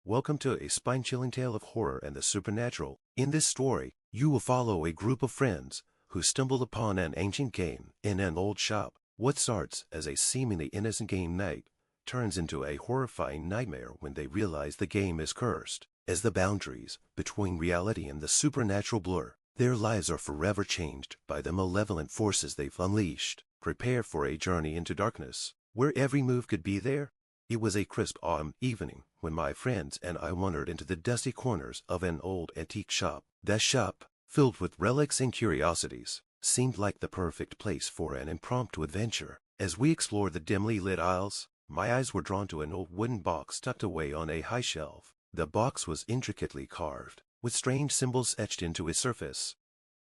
Welcome to a spine-chilling tale of horror and the supernatural. In this story, you will follow a group of friends who stumble upon an ancient game in an old shop. What starts as a seemingly innocent game night turns into a horrifying nightmare when they realize the game is cursed. As the boundaries between reality and the supernatural blur, their lives are forever changed by the malevolent forces they've unleashed. Prepare for a journey into darkness, where every move could be there. It was a crisp autumn evening when my friends and I wandered into the dusty corners of an old antique shop. That shop, filled with relics and curiosities, seemed like the perfect place for an impromptu adventure. As we explored the dimly lit aisles, my eyes were drawn to an old wooden box tucked away on a high shelf. The box was intricately carved, with strange symbols etched into its surface.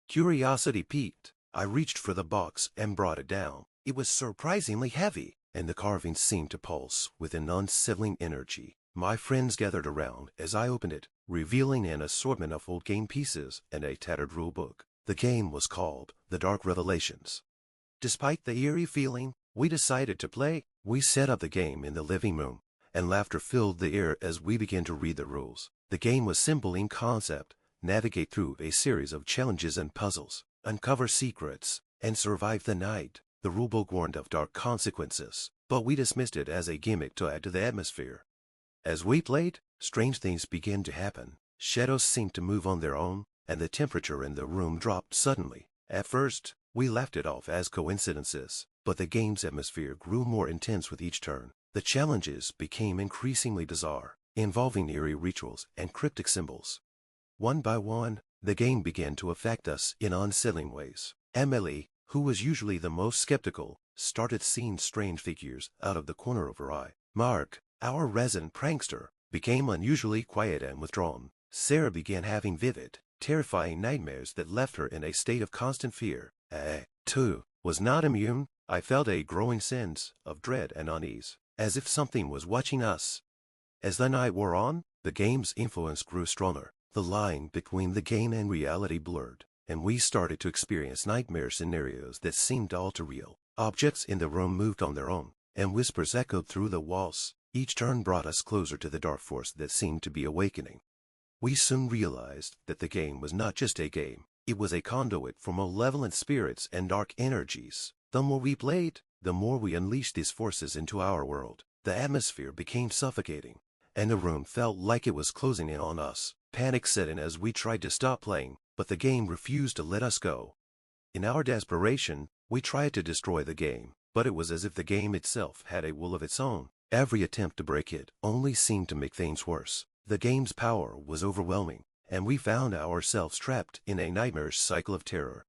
Curiosity piqued. I reached for the box and brought it down. It was surprisingly heavy, and the carvings seemed to pulse with an unsettling energy. My friends gathered around as I opened it, revealing an assortment of old game pieces and a tattered rule book. The game was called The Dark Revelations. Despite the eerie feeling, we decided to play. We set up the game in the living room, and laughter filled the air as we began to read the rules. The game was simple in concept: navigate through a series of challenges and puzzles, uncover secrets, and survive the night. The rulebook warned of dark consequences, but we dismissed it as a gimmick to add to the atmosphere. As we played, strange things began to happen. Shadows seemed to move on their own, and the temperature in the room dropped suddenly. At first, we laughed it off as coincidences, but the game's atmosphere grew more intense with each turn. The challenges became increasingly bizarre, involving eerie rituals and cryptic symbols. One by one, the game began to affect us in unsettling ways. Emily, who was usually the most skeptical, started seeing strange figures out of the corner of her eye. Mark, our resident prankster, became unusually quiet and withdrawn. Sarah began having vivid, terrifying nightmares that left her in a state of constant fear. I, too, was not immune. I felt a growing sense of dread and unease, as if something was watching us. As the night wore on, the game's influence grew stronger. The line between the game and reality blurred, and we started to experience nightmare scenarios that seemed all too real. Objects in the room moved on their own, and whispers echoed through the walls. Each turn brought us closer to the dark force that seemed to be awakening. We soon realized that the game was not just a game. It was a conduit for malevolent spirits and dark energies. The more we played, the more we unleashed these forces into our world. The atmosphere became suffocating, and the room felt like it was closing in on us. Panic set in as we tried to stop playing, but the game refused to let us go. In our desperation, we tried to destroy the game, but it was as if the game itself had a will of its own. Every attempt to break it only seemed to make things worse. The game's power was overwhelming, and we found ourselves trapped in a nightmarish cycle of terror.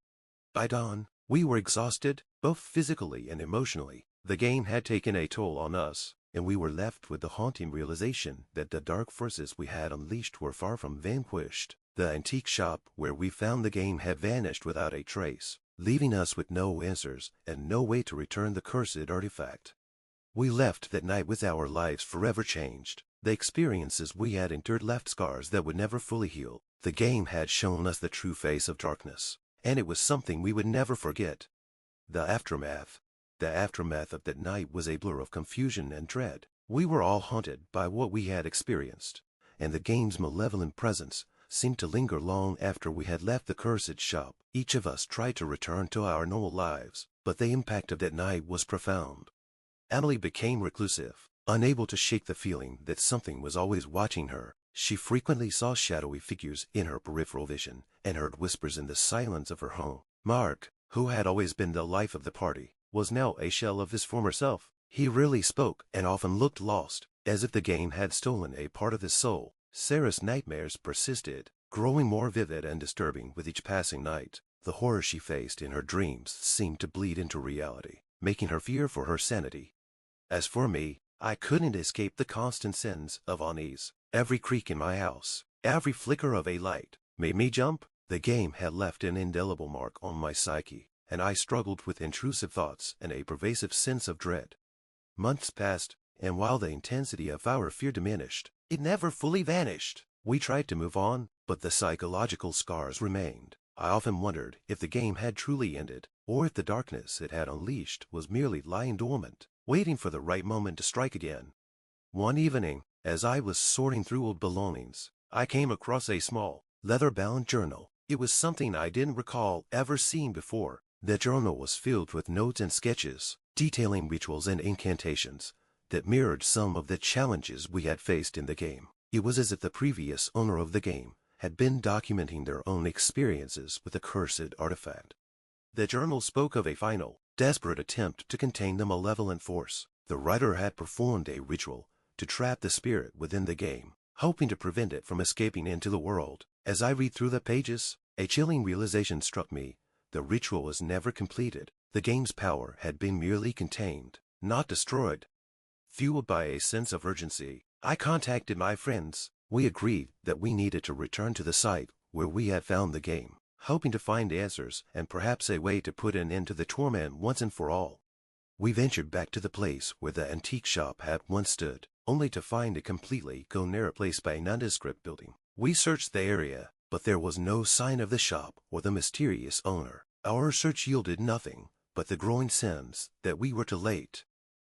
By dawn, we were exhausted, both physically and emotionally. The game had taken a toll on us, and we were left with the haunting realization that the dark forces we had unleashed were far from vanquished. The antique shop where we found the game had vanished without a trace, leaving us with no answers and no way to return the cursed artifact. We left that night with our lives forever changed. The experiences we had endured left scars that would never fully heal. The game had shown us the true face of darkness, and it was something we would never forget. The aftermath. The aftermath of that night was a blur of confusion and dread. We were all haunted by what we had experienced, and the game's malevolent presence seemed to linger long after we had left the cursed shop. Each of us tried to return to our normal lives, but the impact of that night was profound. Emily became reclusive, unable to shake the feeling that something was always watching her. She frequently saw shadowy figures in her peripheral vision and heard whispers in the silence of her home. Mark, who had always been the life of the party, was now a shell of his former self. He rarely spoke and often looked lost, as if the game had stolen a part of his soul. Sarah's nightmares persisted, growing more vivid and disturbing with each passing night. The horror she faced in her dreams seemed to bleed into reality, making her fear for her sanity. As for me, I couldn't escape the constant sense of unease. Every creak in my house, every flicker of a light, made me jump. The game had left an indelible mark on my psyche, and I struggled with intrusive thoughts and a pervasive sense of dread. Months passed, and while the intensity of our fear diminished, it never fully vanished. We tried to move on, but the psychological scars remained. I often wondered if the game had truly ended, or if the darkness it had unleashed was merely lying dormant, waiting for the right moment to strike again. One evening, As I was sorting through old belongings, I came across a small, leather-bound journal. It was something I didn't recall ever seeing before. The journal was filled with notes and sketches, detailing rituals and incantations that mirrored some of the challenges we had faced in the game. It was as if the previous owner of the game had been documenting their own experiences with the cursed artifact. The journal spoke of a final, desperate attempt to contain the malevolent force. The writer had performed a ritual to trap the spirit within the game, hoping to prevent it from escaping into the world. As I read through the pages, a chilling realization struck me. The ritual was never completed. The game's power had been merely contained, not destroyed. Fueled by a sense of urgency, I contacted my friends. We agreed that we needed to return to the site where we had found the game, hoping to find answers and perhaps a way to put an end to the torment once and for all. We ventured back to the place where the antique shop had once stood, only to find it completely gone replaced by a nondescript building. We searched the area, but there was no sign of the shop or the mysterious owner. Our search yielded nothing but the growing sense that we were too late.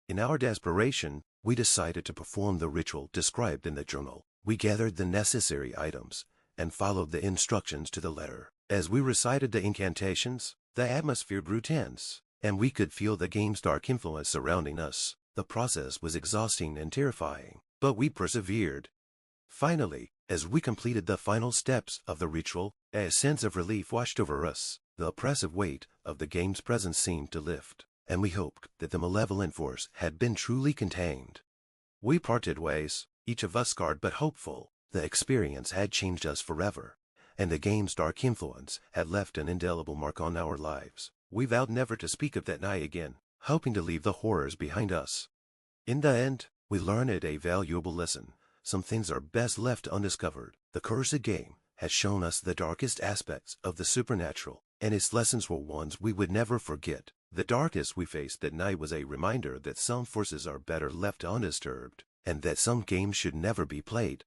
In our desperation, we decided to perform the ritual described in the journal. We gathered the necessary items and followed the instructions to the letter. As we recited the incantations, the atmosphere grew tense, and we could feel the game's dark influence surrounding us. The process was exhausting and terrifying, but we persevered. Finally, as we completed the final steps of the ritual, a sense of relief washed over us. The oppressive weight of the game's presence seemed to lift, and we hoped that the malevolent force had been truly contained. We parted ways, each of us scarred but hopeful. The experience had changed us forever, and the game's dark influence had left an indelible mark on our lives. We vowed never to speak of that night again, hoping to leave the horrors behind us. In the end, we learned a valuable lesson. Some things are best left undiscovered. The cursed game has shown us the darkest aspects of the supernatural, and its lessons were ones we would never forget. The darkness we faced that night was a reminder that some forces are better left undisturbed, and that some games should never be played